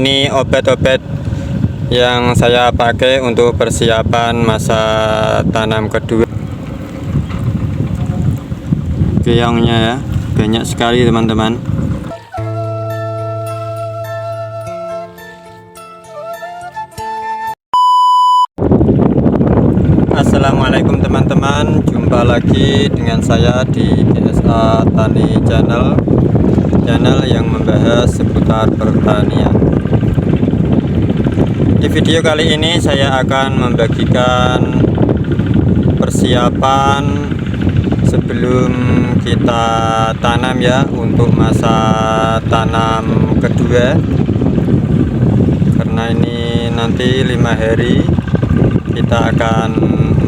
Ini obat-obat yang saya pakai untuk persiapan masa tanam kedua. Keongnya ya, banyak sekali teman-teman. Assalamualaikum teman-teman, jumpa lagi dengan saya di DSA Tani Channel yang membahas seputar pertanian. Di video kali ini saya akan membagikan persiapan sebelum kita tanam ya, untuk masa tanam kedua, karena ini nanti 5 hari kita akan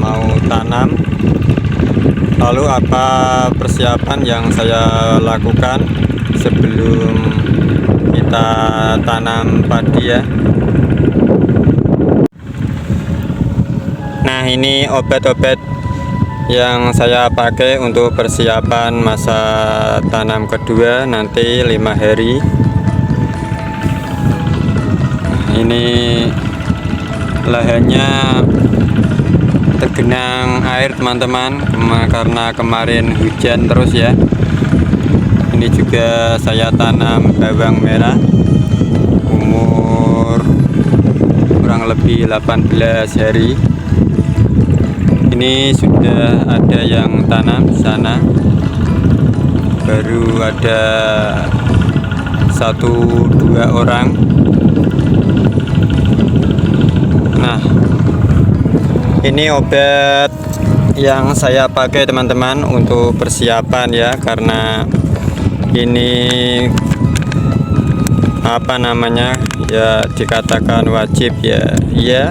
mau tanam. Lalu apa persiapan yang saya lakukan sebelum kita tanam padi ya. Nah, ini obat-obat yang saya pakai untuk persiapan masa tanam kedua nanti 5 hari. Ini lahannya tergenang air teman-teman, karena kemarin hujan terus ya. Ini juga saya tanam bawang merah umur kurang lebih 18 hari. Ini sudah ada yang tanam di sana, baru ada 1-2 orang. Nah, ini obat yang saya pakai teman-teman untuk persiapan ya, karena ini apa namanya ya, dikatakan wajib ya,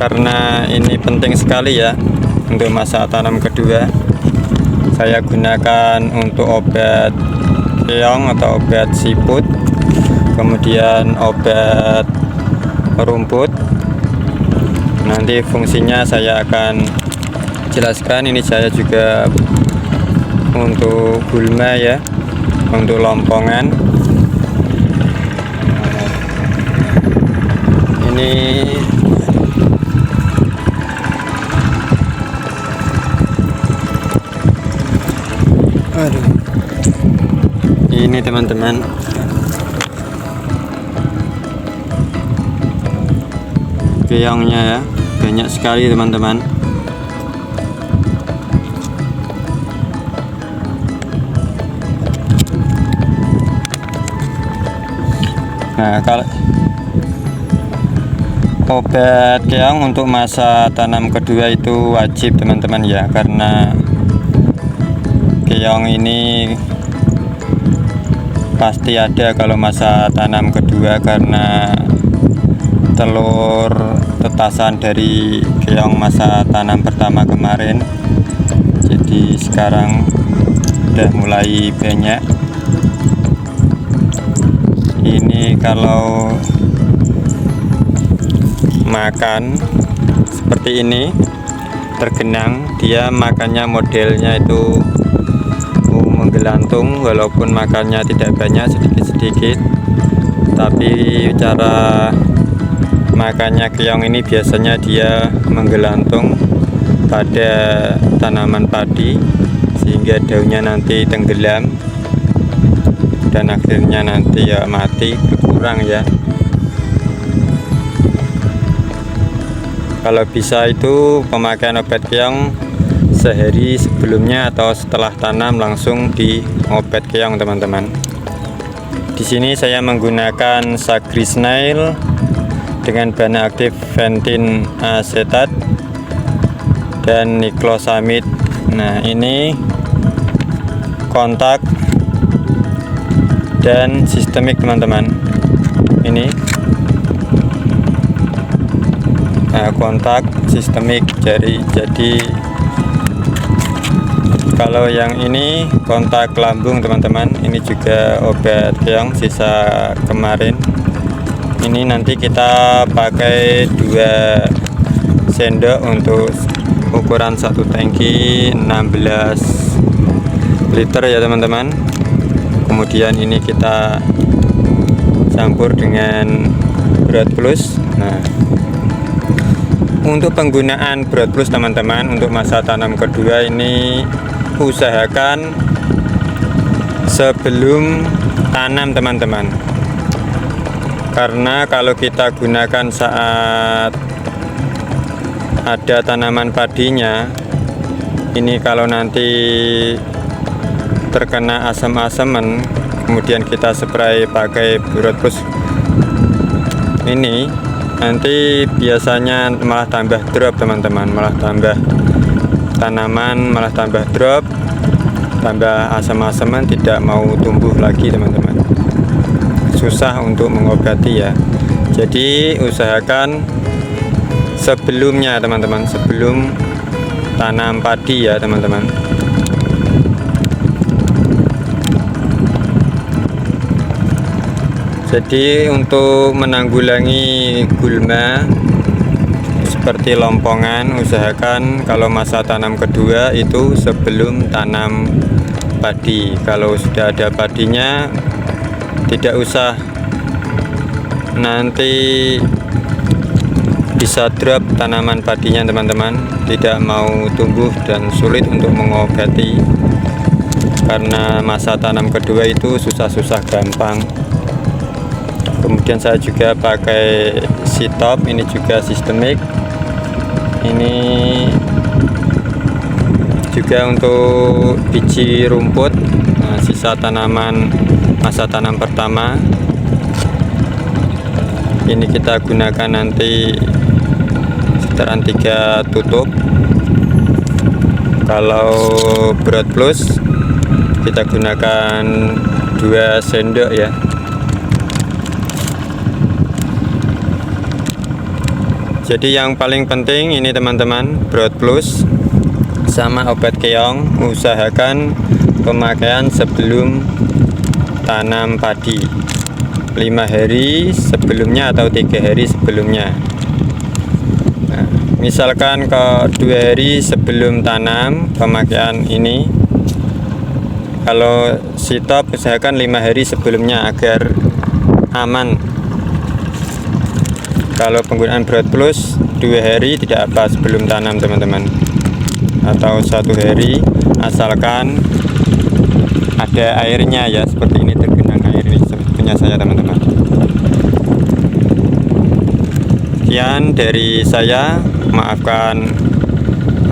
karena ini penting sekali ya untuk masa tanam kedua. Saya gunakan untuk obat keong atau obat siput, kemudian obat rumput. Nanti fungsinya saya akan jelaskan. Ini saya juga untuk gulma ya, untuk lompongan. Ini ini teman-teman, keongnya ya, banyak sekali teman-teman. Nah, kalau obat keong untuk masa tanam kedua itu wajib teman-teman ya, karena keong ini pasti ada kalau masa tanam kedua, karena telur tetasan dari keong masa tanam pertama kemarin. Jadi sekarang udah mulai banyak. Ini kalau makan seperti ini tergenang, dia makannya modelnya itu menggelantung, walaupun makannya tidak banyak, sedikit-sedikit, tapi cara makannya keong ini biasanya dia menggelantung pada tanaman padi, sehingga daunnya nanti tenggelam dan akhirnya nanti ya mati, berkurang ya. Kalau bisa itu pemakaian obat keong sehari sebelumnya atau setelah tanam langsung di obat keong teman-teman. Di sini saya menggunakan Sagrisnail dengan bahan aktif ventin asetat dan niklosamid. Nah, ini kontak dan sistemik teman-teman. Ini kontak sistemik, jadi kalau yang ini kontak lambung teman-teman. Ini juga obat keong sisa kemarin. Ini nanti kita pakai 2 sendok untuk ukuran 1 tangki 16 liter ya teman-teman. Kemudian ini kita campur dengan Broad Plus. Nah, untuk penggunaan Broad Plus teman-teman, untuk masa tanam kedua ini usahakan sebelum tanam teman-teman, karena kalau kita gunakan saat ada tanaman padinya, ini kalau nanti terkena asam-asaman kemudian kita spray pakai Broad Plus ini, nanti biasanya malah tambah drop teman-teman, malah tambah tanaman malah tambah drop, tambah asam-asaman, tidak mau tumbuh lagi teman-teman, susah untuk mengobati ya. Jadi usahakan sebelumnya teman-teman, sebelum tanam padi ya teman-teman. Jadi untuk menanggulangi gulma seperti lompongan, usahakan kalau masa tanam kedua itu sebelum tanam padi. Kalau sudah ada padinya tidak usah, nanti bisa drop tanaman padinya teman-teman, tidak mau tumbuh dan sulit untuk mengobati, karena masa tanam kedua itu susah-susah gampang. Kemudian saya juga pakai C-top, ini juga sistemik, ini juga untuk biji rumput. Nah, sisa tanaman masa tanam pertama ini kita gunakan nanti sekitaran 3 tutup. Kalau Broad Plus kita gunakan 2 sendok ya. Jadi yang paling penting ini teman-teman, Broad Plus sama obat keong usahakan pemakaian sebelum tanam padi, 5 hari sebelumnya atau 3 hari sebelumnya. Nah, misalkan ke 2 hari sebelum tanam pemakaian ini, kalau C-top usahakan 5 hari sebelumnya agar aman. Kalau penggunaan Broad Plus 2 hari tidak apa sebelum tanam teman-teman, atau 1 hari, asalkan ada airnya ya, seperti ini tergenang air ini seperti punya saya teman-teman. Sekian dari saya, maafkan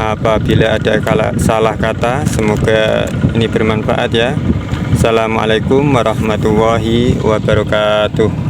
apabila ada salah kata, semoga ini bermanfaat ya. Assalamualaikum warahmatullahi wabarakatuh.